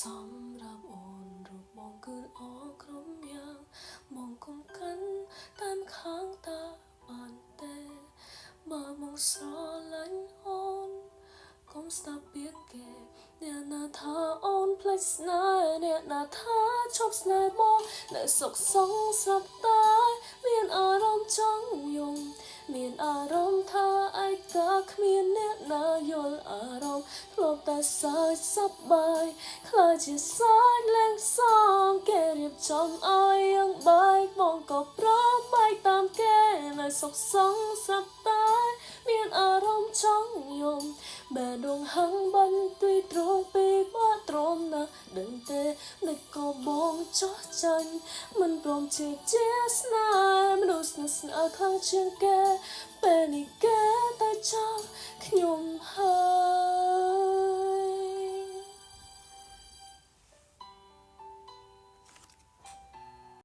សម្រាប់អូនរូបបងគឺអក្រុមយ៉ាងបងគុំកាន់តាមខាងតាបានទេបើមកស្រឡាញ់អូនកុំស្ដាប់ពាក្យគេអ្នកណាថាអូនភ្លេចស្នេហ៍អ្នកណាថាឈប់ស្នេហ៍បងនៅសុខសង្សស្រាប់តែមានអារម្មណ៍ចង់យំមានអារម្មណ៍ថាឯកាគ្មានអ្នកណាយល់អារម្មណ៍ធ្លាប់តែសើចសប្បាយខ្លាចជាសាច់លែងសងគេរៀបចំឲ្យយ៉ាងបែកបងក៏ប្របែកតាមគេនៅសុខសង្សស្រាប់តែមានអារម្មណ៍ចង់យំបែរដងហឹងបន្ទុយត្រង់ពីបាត់ទ្រាំណាស់ដឹងទេមិនក៏បងចោះចាញ់មិនព្រមជាស្នេហ៍មនុស្សស្នេហ៍ខាងជាងគេពេលនេះគេតែចង់ខ្ញុំហើយ